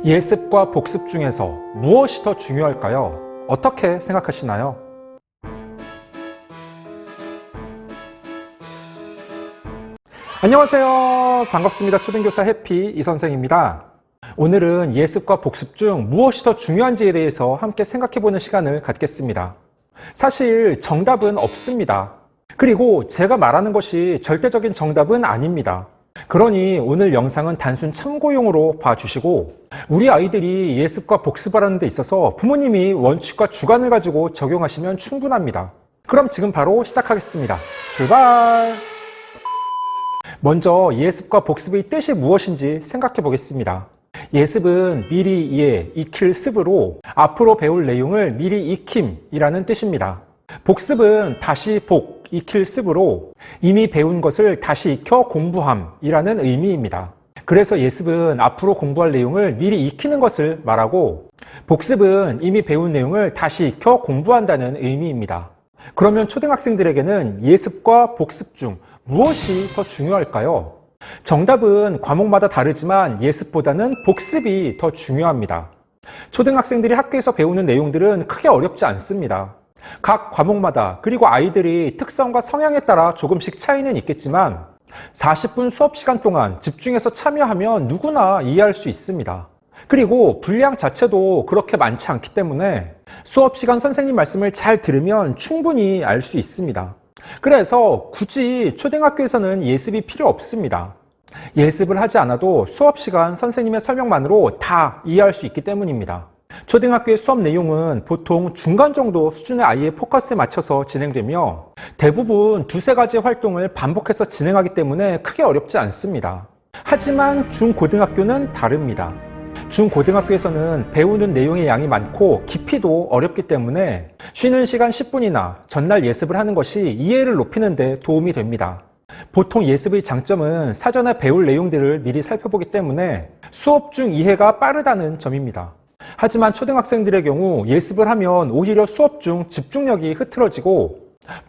예습과 복습 중에서 무엇이 더 중요할까요? 어떻게 생각하시나요? 안녕하세요. 반갑습니다. 초등교사 해피 이선생입니다. 오늘은 예습과 복습 중 무엇이 더 중요한지에 대해서 함께 생각해보는 시간을 갖겠습니다. 사실 정답은 없습니다. 그리고 제가 말하는 것이 절대적인 정답은 아닙니다. 그러니 오늘 영상은 단순 참고용으로 봐주시고 우리 아이들이 예습과 복습을 하는 데 있어서 부모님이 원칙과 주관을 가지고 적용하시면 충분합니다. 그럼 지금 바로 시작하겠습니다. 출발! 먼저 예습과 복습의 뜻이 무엇인지 생각해 보겠습니다. 예습은 미리 이해, 익힐 습으로 앞으로 배울 내용을 미리 익힘이라는 뜻입니다. 복습은 다시 복, 익힐 습으로 이미 배운 것을 다시 익혀 공부함이라는 의미입니다. 그래서 예습은 앞으로 공부할 내용을 미리 익히는 것을 말하고 복습은 이미 배운 내용을 다시 익혀 공부한다는 의미입니다. 그러면 초등학생들에게는 예습과 복습 중 무엇이 더 중요할까요? 정답은 과목마다 다르지만 예습보다는 복습이 더 중요합니다. 초등학생들이 학교에서 배우는 내용들은 크게 어렵지 않습니다. 각 과목마다 그리고 아이들이 특성과 성향에 따라 조금씩 차이는 있겠지만 40분 수업 시간 동안 집중해서 참여하면 누구나 이해할 수 있습니다. 그리고 분량 자체도 그렇게 많지 않기 때문에 수업 시간 선생님 말씀을 잘 들으면 충분히 알 수 있습니다. 그래서 굳이 초등학교에서는 예습이 필요 없습니다. 예습을 하지 않아도 수업 시간 선생님의 설명만으로 다 이해할 수 있기 때문입니다. 초등학교의 수업 내용은 보통 중간 정도 수준의 아이의 포커스에 맞춰서 진행되며 대부분 두세 가지의 활동을 반복해서 진행하기 때문에 크게 어렵지 않습니다. 하지만 중고등학교는 다릅니다. 중고등학교에서는 배우는 내용의 양이 많고 깊이도 어렵기 때문에 쉬는 시간 10분이나 전날 예습을 하는 것이 이해를 높이는 데 도움이 됩니다. 보통 예습의 장점은 사전에 배울 내용들을 미리 살펴보기 때문에 수업 중 이해가 빠르다는 점입니다. 하지만 초등학생들의 경우 예습을 하면 오히려 수업 중 집중력이 흐트러지고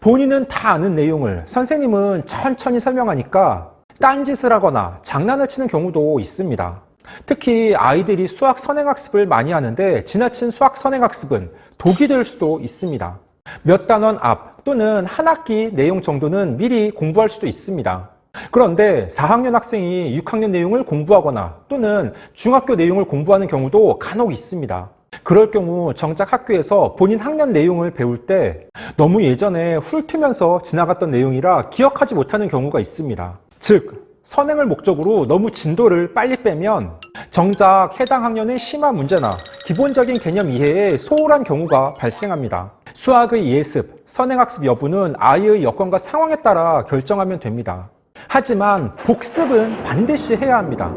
본인은 다 아는 내용을 선생님은 천천히 설명하니까 딴짓을 하거나 장난을 치는 경우도 있습니다. 특히 아이들이 수학 선행학습을 많이 하는데 지나친 수학 선행학습은 독이 될 수도 있습니다. 몇 단원 앞 또는 한 학기 내용 정도는 미리 공부할 수도 있습니다. 그런데 4학년 학생이 6학년 내용을 공부하거나 또는 중학교 내용을 공부하는 경우도 간혹 있습니다. 그럴 경우 정작 학교에서 본인 학년 내용을 배울 때 너무 예전에 훑으면서 지나갔던 내용이라 기억하지 못하는 경우가 있습니다. 즉, 선행을 목적으로 너무 진도를 빨리 빼면 정작 해당 학년의 심화 문제나 기본적인 개념 이해에 소홀한 경우가 발생합니다. 수학의 예습, 선행학습 여부는 아이의 여건과 상황에 따라 결정하면 됩니다. 하지만 복습은 반드시 해야 합니다.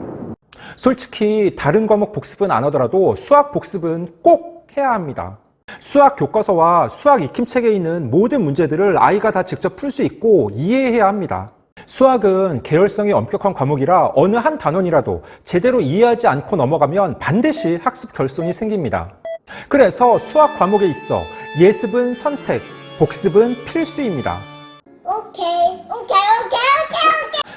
솔직히 다른 과목 복습은 안 하더라도 수학 복습은 꼭 해야 합니다. 수학 교과서와 수학 익힘책에 있는 모든 문제들을 아이가 다 직접 풀 수 있고 이해해야 합니다. 수학은 계열성이 엄격한 과목이라 어느 한 단원이라도 제대로 이해하지 않고 넘어가면 반드시 학습 결손이 생깁니다. 그래서 수학 과목에 있어 예습은 선택, 복습은 필수입니다. 오케이.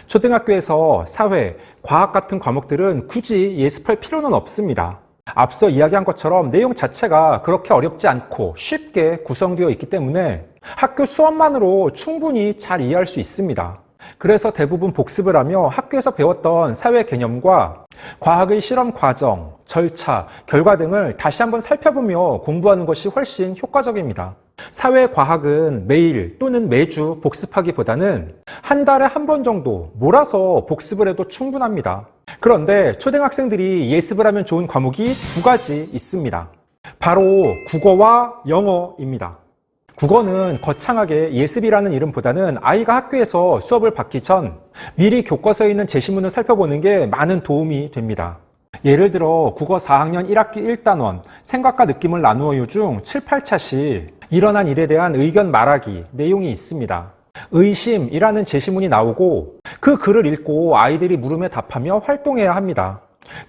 초등학교에서 사회, 과학 같은 과목들은 굳이 예습할 필요는 없습니다. 앞서 이야기한 것처럼 내용 자체가 그렇게 어렵지 않고 쉽게 구성되어 있기 때문에 학교 수업만으로 충분히 잘 이해할 수 있습니다. 그래서 대부분 복습을 하며 학교에서 배웠던 사회 개념과 과학의 실험 과정, 절차, 결과 등을 다시 한번 살펴보며 공부하는 것이 훨씬 효과적입니다. 사회과학은 매일 또는 매주 복습하기보다는 한 달에 한 번 정도 몰아서 복습을 해도 충분합니다. 그런데 초등학생들이 예습을 하면 좋은 과목이 두 가지 있습니다. 바로 국어와 영어입니다. 국어는 거창하게 예습이라는 이름보다는 아이가 학교에서 수업을 받기 전 미리 교과서에 있는 제시문을 살펴보는 게 많은 도움이 됩니다. 예를 들어 국어 4학년 1학기 1단원 생각과 느낌을 나누어요 중 7, 8차시 일어난 일에 대한 의견 말하기 내용이 있습니다. 의심이라는 제시문이 나오고 그 글을 읽고 아이들이 물음에 답하며 활동해야 합니다.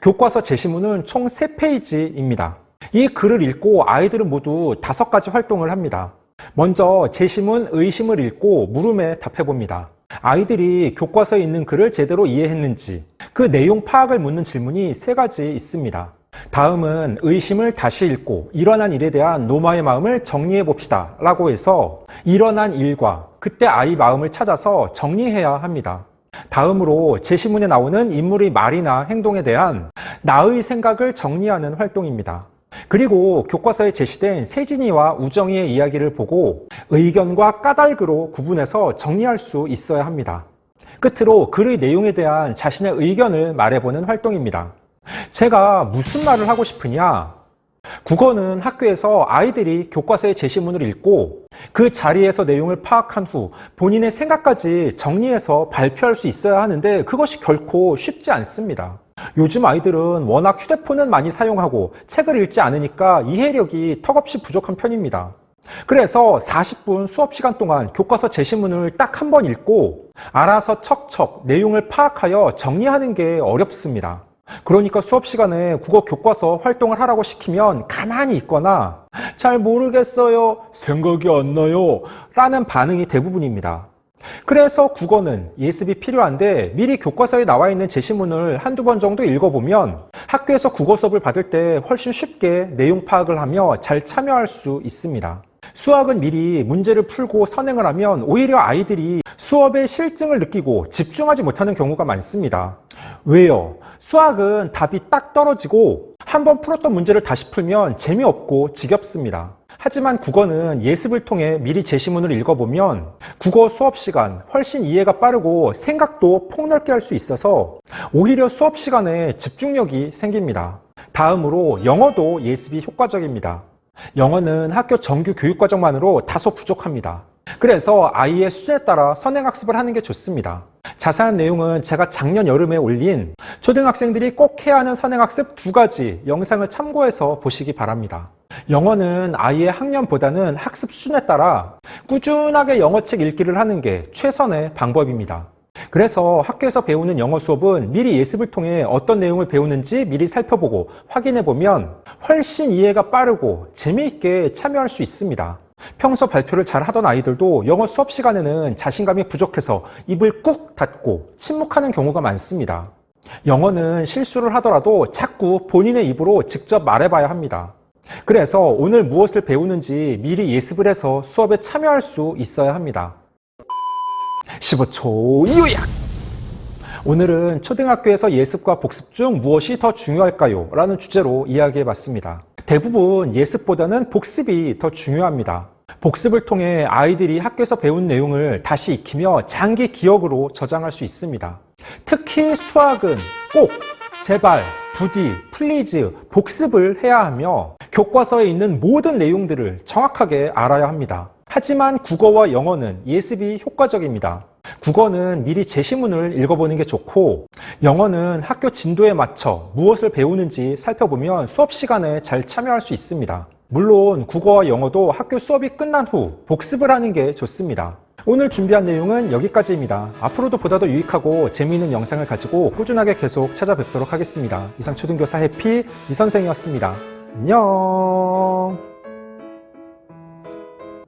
교과서 제시문은 총 3페이지입니다. 이 글을 읽고 아이들은 모두 5가지 활동을 합니다. 먼저 제시문, 의심을 읽고 물음에 답해봅니다. 아이들이 교과서에 있는 글을 제대로 이해했는지 그 내용 파악을 묻는 질문이 3가지 있습니다. 다음은 의심을 다시 읽고 일어난 일에 대한 노마의 마음을 정리해 봅시다 라고 해서 일어난 일과 그때 아이 마음을 찾아서 정리해야 합니다. 다음으로 제시문에 나오는 인물의 말이나 행동에 대한 나의 생각을 정리하는 활동입니다. 그리고 교과서에 제시된 세진이와 우정이의 이야기를 보고 의견과 까닭으로 구분해서 정리할 수 있어야 합니다. 끝으로 글의 내용에 대한 자신의 의견을 말해보는 활동입니다. 제가 무슨 말을 하고 싶으냐? 국어는 학교에서 아이들이 교과서의 제시문을 읽고 그 자리에서 내용을 파악한 후 본인의 생각까지 정리해서 발표할 수 있어야 하는데 그것이 결코 쉽지 않습니다. 요즘 아이들은 워낙 휴대폰은 많이 사용하고 책을 읽지 않으니까 이해력이 턱없이 부족한 편입니다. 그래서 40분 수업 시간 동안 교과서 제시문을 딱 한 번 읽고 알아서 척척 내용을 파악하여 정리하는 게 어렵습니다. 그러니까 수업 시간에 국어 교과서 활동을 하라고 시키면 가만히 있거나 잘 모르겠어요, 생각이 안 나요 라는 반응이 대부분입니다. 그래서 국어는 예습이 필요한데 미리 교과서에 나와 있는 제시문을 한두 번 정도 읽어보면 학교에서 국어 수업을 받을 때 훨씬 쉽게 내용 파악을 하며 잘 참여할 수 있습니다. 수학은 미리 문제를 풀고 선행을 하면 오히려 아이들이 수업의 실증을 느끼고 집중하지 못하는 경우가 많습니다. 왜요? 수학은 답이 딱 떨어지고 한번 풀었던 문제를 다시 풀면 재미없고 지겹습니다. 하지만 국어는 예습을 통해 미리 제시문을 읽어보면 국어 수업 시간 훨씬 이해가 빠르고 생각도 폭넓게 할 수 있어서 오히려 수업 시간에 집중력이 생깁니다. 다음으로 영어도 예습이 효과적입니다. 영어는 학교 정규 교육과정만으로 다소 부족합니다. 그래서 아이의 수준에 따라 선행학습을 하는 게 좋습니다. 자세한 내용은 제가 작년 여름에 올린 초등학생들이 꼭 해야 하는 선행학습 2가지 영상을 참고해서 보시기 바랍니다. 영어는 아이의 학년보다는 학습 수준에 따라 꾸준하게 영어책 읽기를 하는 게 최선의 방법입니다. 그래서 학교에서 배우는 영어 수업은 미리 예습을 통해 어떤 내용을 배우는지 미리 살펴보고 확인해보면 훨씬 이해가 빠르고 재미있게 참여할 수 있습니다. 평소 발표를 잘 하던 아이들도 영어 수업 시간에는 자신감이 부족해서 입을 꾹 닫고 침묵하는 경우가 많습니다. 영어는 실수를 하더라도 자꾸 본인의 입으로 직접 말해봐야 합니다. 그래서 오늘 무엇을 배우는지 미리 예습을 해서 수업에 참여할 수 있어야 합니다. 15초 요약! 오늘은 초등학교에서 예습과 복습 중 무엇이 더 중요할까요? 라는 주제로 이야기해봤습니다. 대부분 예습보다는 복습이 더 중요합니다. 복습을 통해 아이들이 학교에서 배운 내용을 다시 익히며 장기 기억으로 저장할 수 있습니다. 특히 수학은 꼭, 제발, 부디, 플리즈, 복습을 해야 하며 교과서에 있는 모든 내용들을 정확하게 알아야 합니다. 하지만 국어와 영어는 예습이 효과적입니다. 국어는 미리 제시문을 읽어보는 게 좋고 영어는 학교 진도에 맞춰 무엇을 배우는지 살펴보면 수업 시간에 잘 참여할 수 있습니다. 물론 국어와 영어도 학교 수업이 끝난 후 복습을 하는 게 좋습니다. 오늘 준비한 내용은 여기까지입니다. 앞으로도 보다 더 유익하고 재미있는 영상을 가지고 꾸준하게 계속 찾아뵙도록 하겠습니다. 이상 초등교사 해피 이선생이었습니다. 안녕.